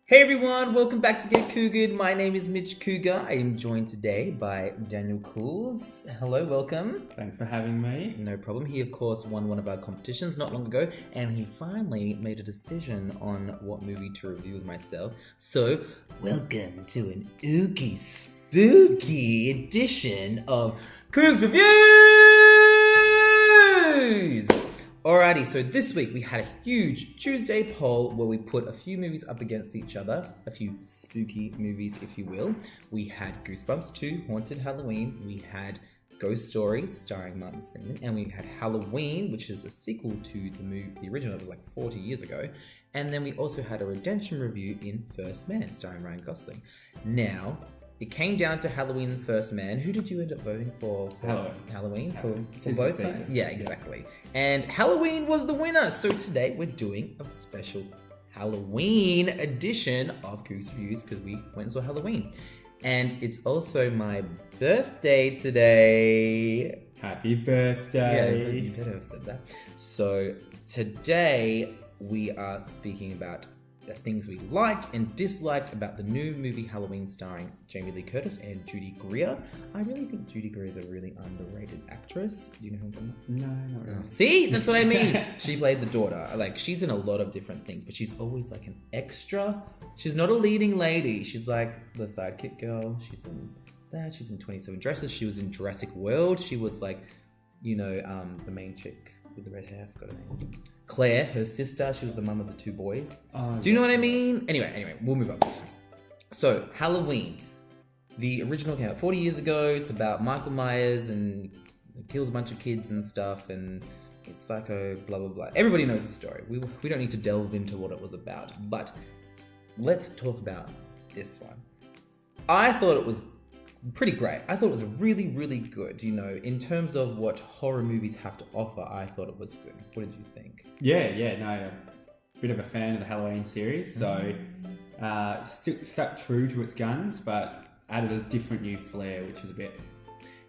Hey everyone, welcome back to Get Cougared. My name is Mitch Cougar. I am joined today by Daniel Cougz. Hello, welcome. Thanks for having me. No problem. He, of course, won one of our competitions not long ago, and he finally made a decision on what movie to review with myself. So, welcome to an ooky, spooky edition of Cougz Reviewz! Alrighty, so this week we had a huge Tuesday poll where we put a few movies up against each other, a few spooky movies, if you will. We had Goosebumps 2, Haunted Halloween, we had Ghost Stories starring Martin Freeman, and we had Halloween, which is a sequel to the original that was like 40 years ago. And then we also had a redemption review in First Man starring Ryan Gosling. Now, it came down to Halloween and First Man. Who did you end up voting for? Halloween? For both times? Yeah, exactly. Yeah. And Halloween was the winner. So today we're doing a special Halloween edition of Cougz Reviewz because we went and saw Halloween. And it's also my birthday today. Happy birthday. Yeah, you better have said that. So today we are speaking about the things we liked and disliked about the new movie Halloween starring Jamie Lee Curtis and Judy Greer. I really think Judy Greer is a really underrated actress. Do you know who I'm talking about? No, not really. See? That's what I mean. She played the daughter. Like, she's in a lot of different things, but she's always like an extra. She's not a leading lady. She's like the sidekick girl. She's in that. She's in 27 Dresses. She was in Jurassic World. She was like, the main chick with the red hair. I forgot her name. Claire, her sister, she was the mum of the two boys. Do you know what I mean? Anyway, we'll move on. So, Halloween. The original came out 40 years ago. It's about Michael Myers and he kills a bunch of kids and stuff and it's psycho, blah, blah, blah. Everybody knows the story. We don't need to delve into what it was about. But let's talk about this one. I thought it was pretty great. I thought it was really, really good. In terms of what horror movies have to offer, I thought it was good. What did you think? No, a bit of a fan of the Halloween series, so still stuck true to its guns, but added a different new flair, which was a bit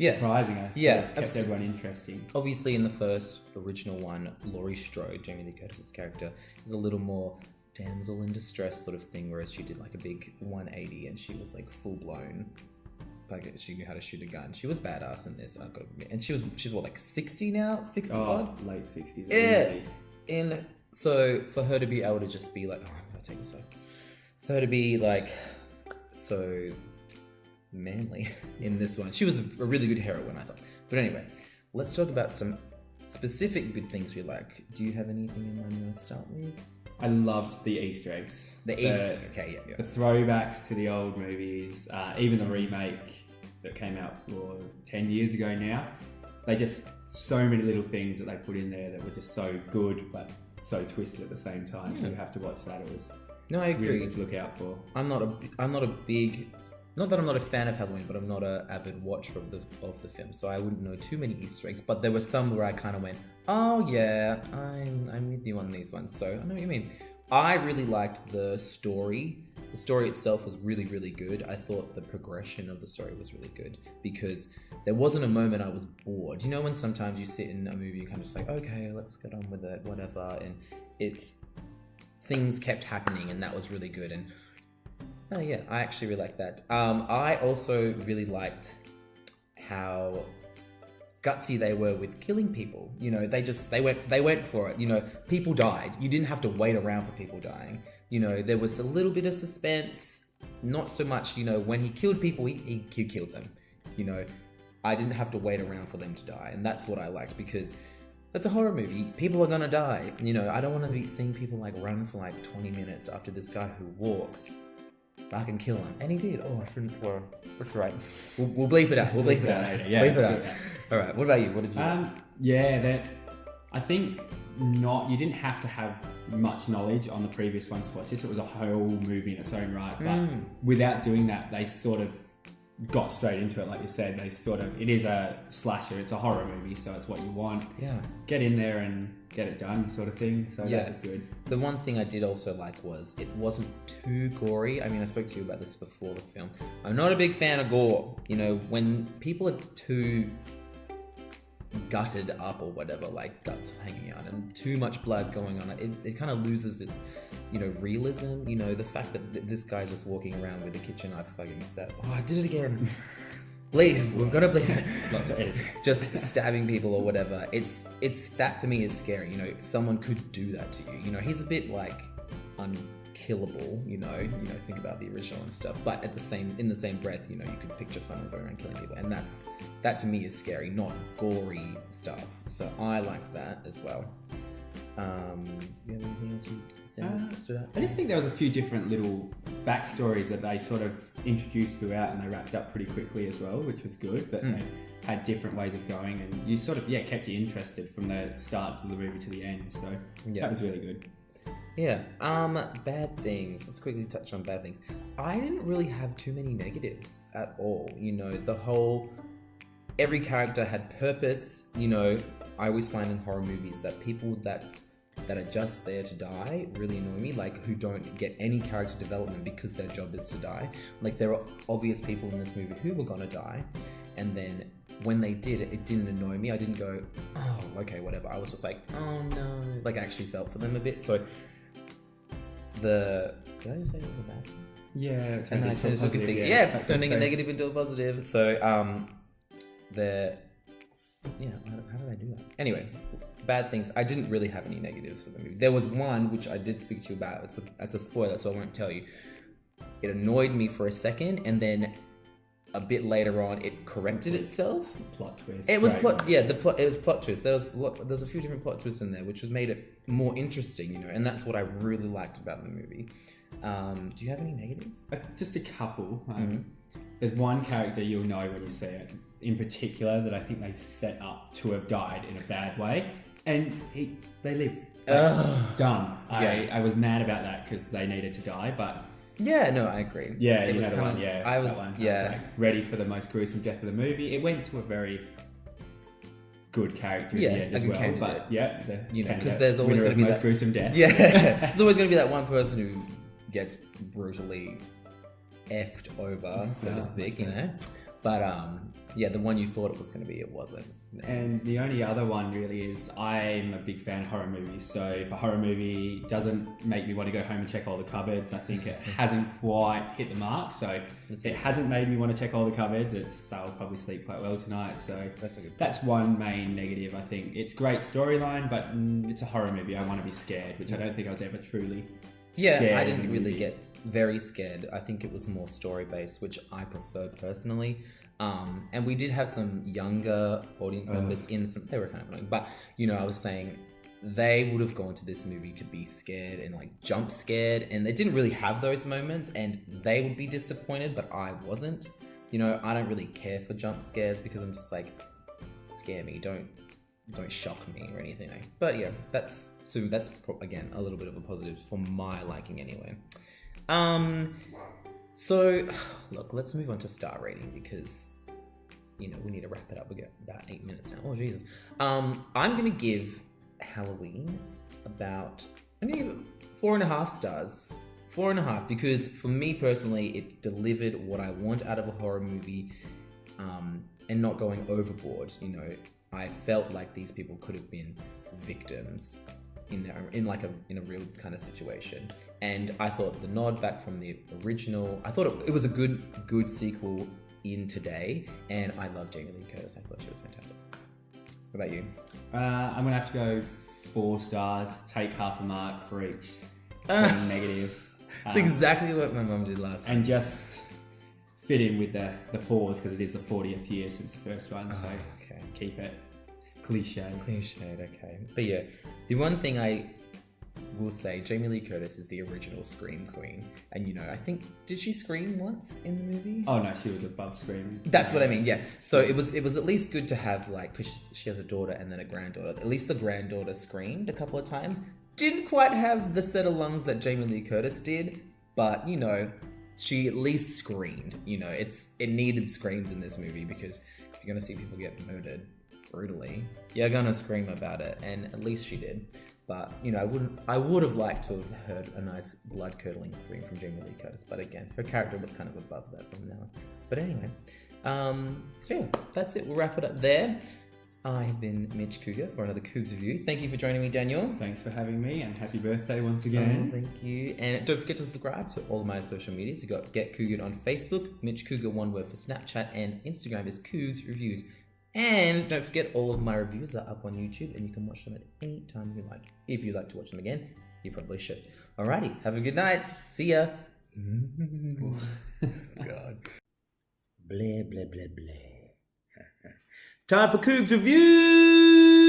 surprising. Kept everyone interesting. Obviously, in the first original one, Laurie Strode, Jamie Lee Curtis's character, is a little more damsel in distress sort of thing, whereas she did like a big 180 and she was like full blown. Like she knew how to shoot a gun. She was badass in this, I've got to admit. And she's what, like 60 now? 60 odd? Late 60s. Yeah. And so for her to be able to just be like, I'm gonna take this off. For her to be like so manly in this one. She was a really good heroine, I thought. But anyway, let's talk about some specific good things we like. Do you have anything in mind you want to start with? I loved the Easter eggs. The throwbacks to the old movies, even the remake that came out 10 years ago now. They just, so many little things that they put in there that were just so good, but so twisted at the same time. Yeah. So you have to watch that. It was I agree. Really good to look out for. I'm not a big, not that I'm not a fan of Halloween, but I'm not an avid watcher of the film, so I wouldn't know too many Easter eggs. But there were some where I kind of went, oh yeah, I'm with you on these ones. So I know what you mean. I really liked the story. The story itself was really, really good. I thought the progression of the story was really good because there wasn't a moment I was bored. You know when sometimes you sit in a movie and kind of just like, okay, let's get on with it, whatever, and things kept happening and that was really good. And oh yeah, I actually really liked that. I also really liked how gutsy they were with killing people. They went for it. People died. You didn't have to wait around for people dying. There was a little bit of suspense. Not so much, when he killed people, he killed them. I didn't have to wait around for them to die. And that's what I liked because that's a horror movie. People are gonna die. I don't want to be seeing people like run for like 20 minutes after this guy who walks. I can kill him. And he did. Oh, I shouldn't swear. That's right. We'll bleep it out. We'll bleep it out. Yeah, bleep it out. All right. What about you? What did you like? I think you didn't have to have much knowledge on the previous ones to watch this. It was a whole movie in its own right. But without doing that, they sort of got straight into it. Like you said, it is a slasher. It's a horror movie, so it's what you want. Yeah. Get in there and get it done sort of thing. So that was good. The one thing I did also like was it wasn't too gory. I mean, I spoke to you about this before the film. I'm not a big fan of gore. When people are too gutted up or whatever, like guts hanging out and too much blood going on. It kind of loses its, realism. The fact that this guy's just walking around with a kitchen knife fucking set. Oh, I did it again. Bleed. We're gonna bleed. Lots of editing. Just stabbing people or whatever. It's that to me is scary. Someone could do that to you. He's a bit like unkillable. Think about the original and stuff. But in the same breath, you could picture someone going around killing people, and that to me is scary, not gory stuff. So I like that as well. You have anything else you stood out? I just think there was a few different little backstories that they sort of introduced throughout, and they wrapped up pretty quickly as well, which was good. That they had different ways of going, and you sort of kept you interested from the start of the movie to the end. So that was really good. Yeah. Bad things. Let's quickly touch on bad things. I didn't really have too many negatives at all. Every character had purpose. I always find in horror movies that people that are just there to die really annoy me, like who don't get any character development because their job is to die. Like there are obvious people in this movie who were gonna die, and then when they did, it didn't annoy me. I didn't go, oh, okay, whatever. I was just like, oh no. Like I actually felt for them a bit. So did I just say it was a bad thing? Yeah, and then I turned it into a good thing. Turning a negative into a positive. So how did I do that? Anyway, bad things. I didn't really have any negatives for the movie. There was one which I did speak to you about. It's a spoiler, so I won't tell you. It annoyed me for a second, and then a bit later on, it corrected itself. Plot twist. It was plot. Yeah, it was plot twist. There's a few different plot twists in there, which was made it more interesting, and that's what I really liked about the movie. Do you have any negatives? Just a couple. There's one character you'll know when you see it, in particular, that I think they set up to have died in a bad way, and they live. Done. I was mad about that because they needed to die, but. Yeah, no, I agree. Yeah, it you was know the one. Yeah, I was. That one. Yeah, I was ready for the most gruesome death of the movie. It went to a very good character at the end as well. Candidate. But because there's always going to be most gruesome death. Yeah, there's always going to be that one person who gets brutally effed over, so to speak. But the one you thought it was going to be, it wasn't. And the only other one really is I'm a big fan of horror movies. So if a horror movie doesn't make me want to go home and check all the cupboards, I think it hasn't quite hit the mark. So it hasn't made me want to check all the cupboards. I'll probably sleep quite well tonight. So that's one main negative, I think. It's great storyline, but it's a horror movie. I want to be scared, which I don't think I was ever truly scared. I didn't really get very scared. I think it was more story-based, which I prefer personally. And we did have some younger audience members they were kind of annoying, but I was saying they would have gone to this movie to be scared and like jump scared, and they didn't really have those moments, and they would be disappointed, but I wasn't. I don't really care for jump scares because I'm just like, scare me, don't shock me or anything. But yeah, that's again a little bit of a positive for my liking anyway. So, look, let's move on to star rating because, we need to wrap it up. We got about 8 minutes now. Oh, Jesus. I'm going to give Halloween I'm going to give it 4.5 stars. 4.5 because for me personally, it delivered what I want out of a horror movie and not going overboard. I felt like these people could have been victims in a real kind of situation, and I thought the nod back from the original, I thought it was a good sequel in today, and I love Jamie Lee Curtis. I thought she was fantastic. What about you? I'm gonna have to go 4 stars, take half a mark for each negative. That's exactly what my mum did last time. And just fit in with the 4s because it is the 40th year since the first one, so okay. Keep it cliched, okay. But yeah, the one thing I will say, Jamie Lee Curtis is the original Scream Queen, and I think, did she scream once in the movie? Oh no, she was above screaming. That's what I mean. Yeah. So it was at least good to have, like, because she has a daughter and then a granddaughter. At least the granddaughter screamed a couple of times. Didn't quite have the set of lungs that Jamie Lee Curtis did, but she at least screamed. It needed screams in this movie because if you're gonna see people get murdered brutally, you're gonna scream about it, and at least she did. But I would have liked to have heard a nice blood-curdling scream from Jamie Lee Curtis, but again, her character was kind of above that from now. But anyway, so yeah, that's it. We'll wrap it up there. I have been Mitch Cougar for another Cougz Review. Thank you for joining me, Daniel. Thanks for having me, and happy birthday once Oh, again. thank you. And don't forget to subscribe to all my social medias. You got Get Cougared on Facebook, Mitch Cougar, one word for Snapchat, and Instagram is Cougz Reviewz. And don't forget, all of my reviews are up on YouTube, and you can watch them at any time you like. If you'd like to watch them again, you probably should. Alrighty, have a good night. See ya. God. Blah, blah, blah, blah. It's time for Cougz Reviewz!